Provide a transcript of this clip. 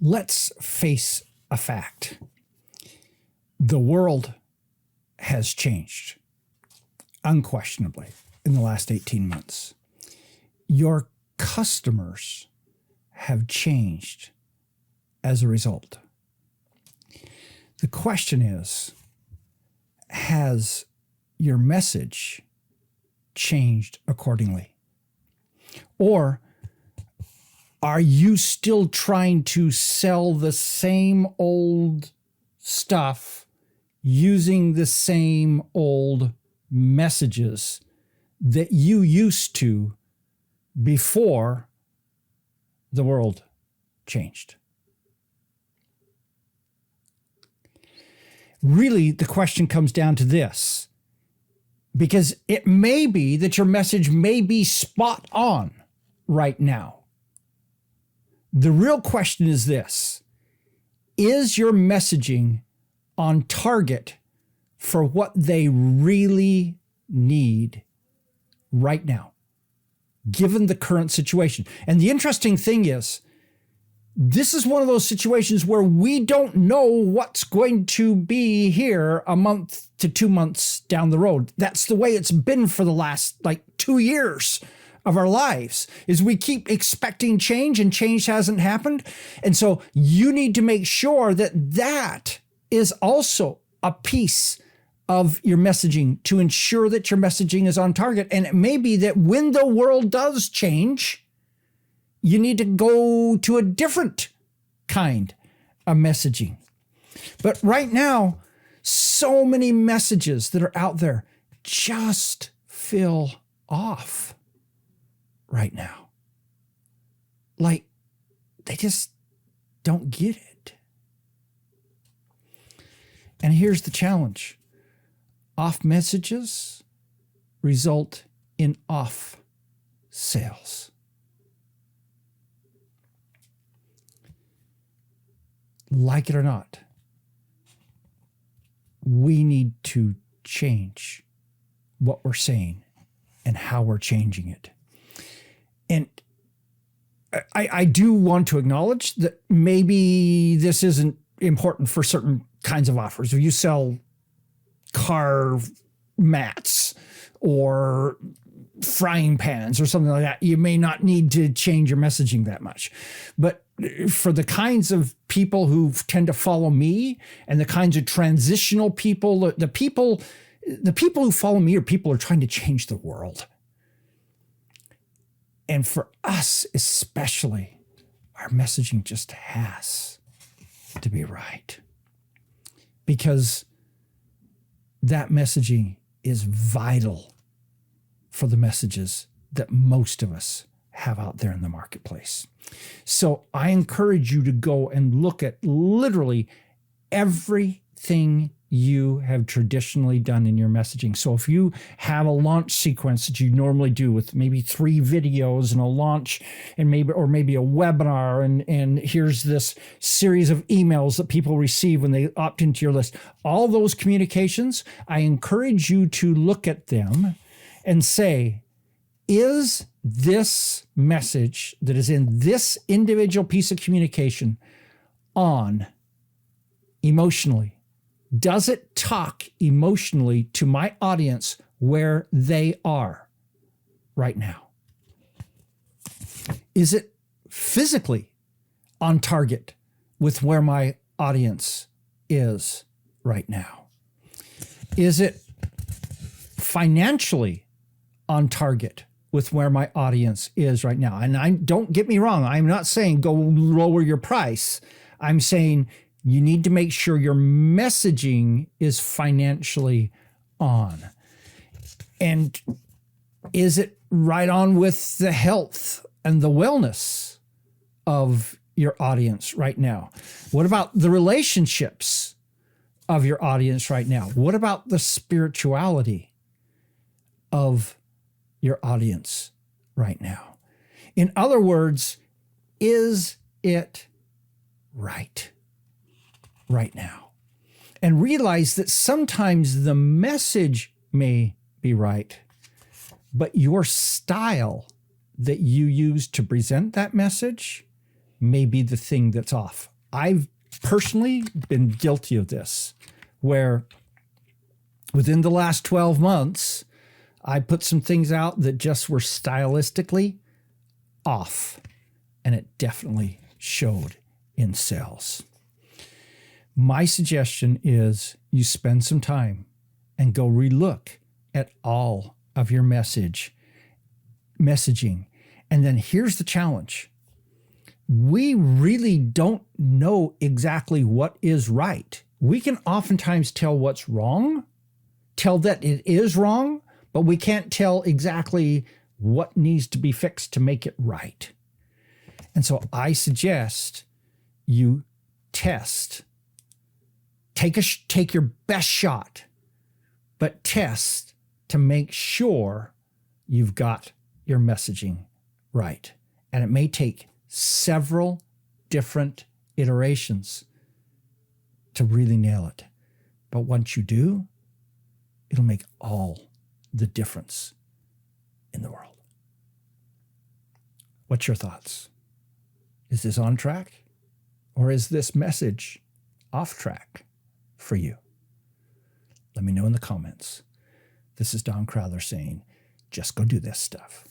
Let's face a fact. The world has changed unquestionably in the last 18 months. Your customers have changed as a result. The question is, has your message changed accordingly? Or are you still trying to sell the same old stuff using the same old messages that you used to before the world changed? Really, the question comes down to this, because it may be that your message may be spot on right now. The real question is this: is your messaging on target for what they really need right now, given the current situation? And the interesting thing is, this is one of those situations where we don't know what's going to be here a month to 2 months down the road. That's the way it's been for the last 2 years of our lives, is we keep expecting change and change hasn't happened. And so you need to make sure that that is also a piece of your messaging to ensure that your messaging is on target. And it may be that when the world does change, you need to go to a different kind of messaging. But right now, so many messages that are out there just feel off right now. They just don't get it. And here's the challenge. Off messages result in off sales. Like it or not, we need to change what we're saying and how we're changing it. And I do want to acknowledge that maybe this isn't important for certain kinds of offers. If you sell car mats or frying pans or something like that, you may not need to change your messaging that much. But for the kinds of people who tend to follow me and the kinds of transitional people, the people who follow me are people who are trying to change the world. And for us especially, our messaging just has to be right, because that messaging is vital for the messages that most of us have out there in the marketplace. So I encourage you to go and look at literally everything you have traditionally done in your messaging. So if you have a launch sequence that you normally do with maybe 3 videos and a launch and maybe a webinar, and here's this series of emails that people receive when they opt into your list, all those communications, I encourage you to look at them and say, is this message that is in this individual piece of communication on emotionally? Does it talk emotionally to my audience where they are right now? Is it physically on target with where my audience is right now? Is it financially on target with where my audience is right now? And don't get me wrong, I'm not saying go lower your price. I'm saying you need to make sure your messaging is financially on. And is it right on with the health and the wellness of your audience right now? What about the relationships of your audience right now? What about the spirituality of your audience right now? In other words, is it right now? And realize that sometimes the message may be right, but your style that you use to present that message may be the thing that's off. I've personally been guilty of this, where within the last 12 months, I put some things out that just were stylistically off, and it definitely showed in sales. My suggestion is you spend some time and go relook at all of your messaging. And then here's the challenge. We really don't know exactly what is right. We can oftentimes tell what's wrong, tell that it is wrong, but we can't tell exactly what needs to be fixed to make it right. And so I suggest you test. Take your best shot, but test to make sure you've got your messaging right. And it may take several different iterations to really nail it. But once you do, it'll make all the difference in the world. What's your thoughts? Is this on track? Or is this message off track for you? Let me know in the comments. This is Don Crowther saying, just go do this stuff.